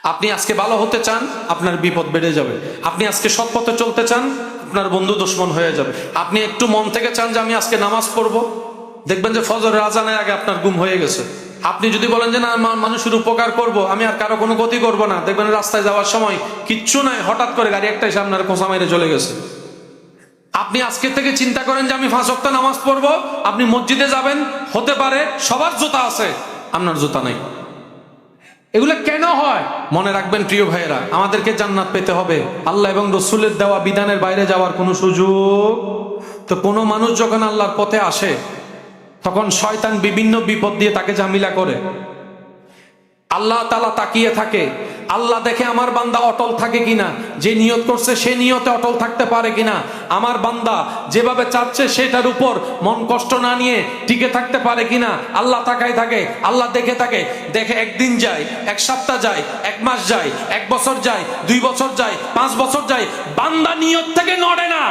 আপনি আজকে ভালো হতে চান, আপনার বিপদ বেড়ে যাবে। আপনি আজকে সৎ পথে চলতে চান, আপনার বন্ধু দুশ্মন হয়ে যাবে। আপনি একটু মন থেকে চান যে আমি আজকে নামাজ পড়বো, দেখবেন যে ফজরের আজানের আগে আপনার ঘুম হয়ে গেছে। আপনি যদি বলেন যে না মানুষের উপকার করব, আমি আর কারো কোনো ক্ষতি করব না, দেখবেন রাস্তায় যাওয়ার সময় কিচ্ছু নাই, হঠাৎ করে গাড়ি একটা এসে আপনার খোঁচা মেরে চলে গেছে। আপনি আজকে থেকে চিন্তা করেন যে আমি 5 ওয়াক্ত নামাজ পড়বো, আপনি মসজিদে যাবেন, হতে পারে সবার জুতা আছে, আপনার জুতা নাই। এগুলো কেন হয়? মনে রাখবেন প্রিয় ভাইয়েরা, আমাদেরকে জান্নাত পেতে হবে, আল্লাহ এবং রসুলের দেওয়া বিধানের বাইরে যাওয়ার কোনো সুযোগ। তো কোনো মানুষ যখন আল্লাহর পথে আসে, তখন শয়তান বিভিন্ন বিপদ দিয়ে তাকে ঝামেলা করে। আল্লাহ তাআলা তাকিয়ে থাকে, আল্লাহ দেখে আমার বান্দা অটল থাকে কিনা, যে নিয়ত করছে সে নিয়তে অটল থাকতে পারে কিনা, আমার বান্দা যেভাবে চাচ্ছে সেটার উপর মন কষ্ট না নিয়ে টিকে থাকতে পারে কিনা, আল্লাহ তাকায় থাকে, আল্লাহ দেখে থাকে। দেখে একদিন যায়, এক সপ্তাহ যায়, 1 মাস যায়, 1 বছর যায়, 2 বছর যায়, 5 বছর যায়, বান্দা নিয়ত থেকে নড়ে না,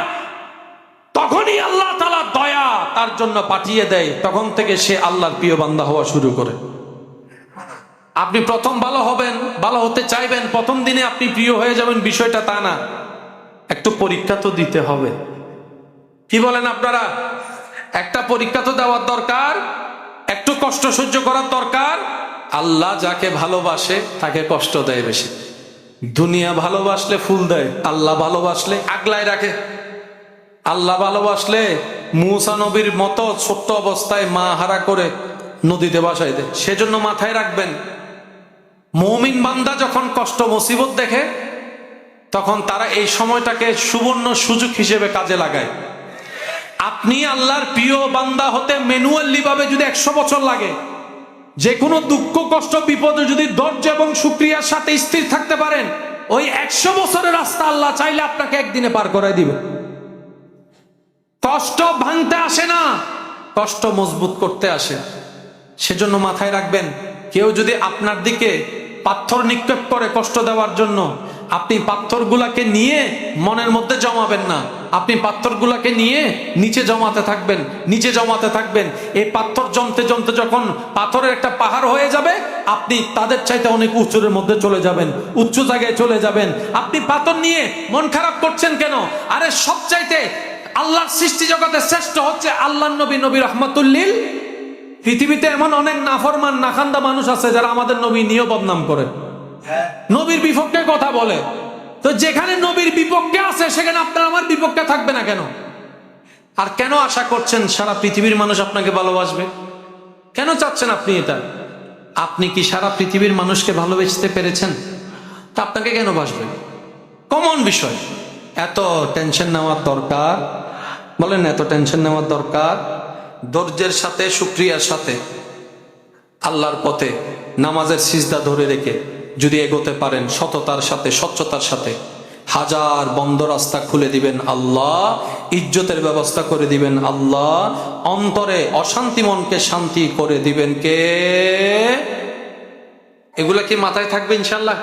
তখনই আল্লাহ তাআলা দয়া তার জন্য পাঠিয়ে দেয়। তখন থেকে সে আল্লাহর প্রিয় বান্দা হওয়া শুরু করে। আপনি প্রথম ভালো হবেন, ভালো হতে চাইবেন, প্রথম দিনে আপনি প্রিয় হয়ে যাবেন, বিষয়টা তা না। একটু পরীক্ষা তো দিতে হবে। কি বলেন আপনারা? একটা পরীক্ষা তো দেওয়ার দরকার, একটু কষ্ট সহ্য করার দরকার। আল্লাহ যাকে ভালোবাসে তাকে কষ্ট দেয় বেশি। দুনিয়া ভালোবাসলে ফুল দেয়, আল্লাহ ভালোবাসলে আগলায় রাখে। আল্লাহ ভালোবাসলে মূসা নবীর মতো ছোট্ট অবস্থায় মা হারা করে নদীতে ভাসায় দেয়। সেজন্য মাথায় রাখবেন, মুমিন বান্দা যখন কষ্ট মুসিবত দেখে, তখন তারা এই সময়টাকে সুবর্ণ সুযোগ হিসেবে কাজে লাগায়। আপনি আল্লাহর প্রিয় বান্দা হতে ম্যানুয়ালি ভাবে যদি 100 বছর লাগে, যে কোনো দুঃখ কষ্ট বিপদে যদি ধৈর্য এবং শুকরিয়ার সাথে স্থির থাকতে পারেন, ওই 100 বছরের রাস্তা আল্লাহ চাইলে আপনাকে একদিনে পার করায় দিবে। কষ্ট ভাঙতে আসে না, কষ্ট মজবুত করতে আসে। সেজন্য মাথায় রাখবেন, কেউ যদি আপনার দিকে পাথর নিক্ষেপ করে কষ্ট দেওয়ার জন্য, আপনি পাথরগুলাকে নিয়ে মনের মধ্যে জমাবেন না, আপনি পাথরগুলাকে নিয়ে নিচে জমাতে থাকবেন, নিচে জমাতে থাকবেন। এই পাথর জমতে জমতে যখন পাথরের একটা পাহাড় হয়ে যাবে, আপনি তাদের চাইতে অনেক উঁচুর মধ্যে চলে যাবেন, উঁচু জায়গায় চলে যাবেন। আপনি পাথর নিয়ে মন খারাপ করছেন কেন? আরে সবচাইতে আল্লাহর সৃষ্টি জগতে শ্রেষ্ঠ হচ্ছে আল্লাহর নবী, নবী রহমাতুল্লিল। পৃথিবীতে এমন অনেক নাফরমান নাখান্দা মানুষ আছে যারা আমাদের নবী নিয়ে বদনাম করে, নবীর বিপক্ষে কথা বলে। তো যেখানে নবীর বিপক্ষে আছে, সেখানে আপনার আমার বিপক্ষে থাকবে না কেন? আর কেন আশা করছেন সারা পৃথিবীর মানুষ আপনাকে ভালোবাসবে? কেন চাচ্ছেন আপনি এটা? আপনি কি সারা পৃথিবীর মানুষকে ভালোবাসতে পেরেছেন? তা আপনাকে কেন বাসবে? কমন বিষয়। এত টেনশন নেওয়ার দরকার? বলেন এত টেনশন নেওয়ার দরকার? ধৈর্যের সাথে শুকরিয়ার সাথে আল্লাহর পথে নামাজের সিজদা ধরে রেখে যদি এগোতে পারেন, সততার সাথে স্বচ্ছতার সাথে, হাজার বন্ধ রাস্তা খুলে দিবেন আল্লাহ, ইজ্জতের ব্যবস্থা করে দিবেন আল্লাহ, অন্তরে অশান্তি মনকে শান্তি করে দিবেন কে? এগুলা কি মাথায় থাকবে ইনশাল্লাহ?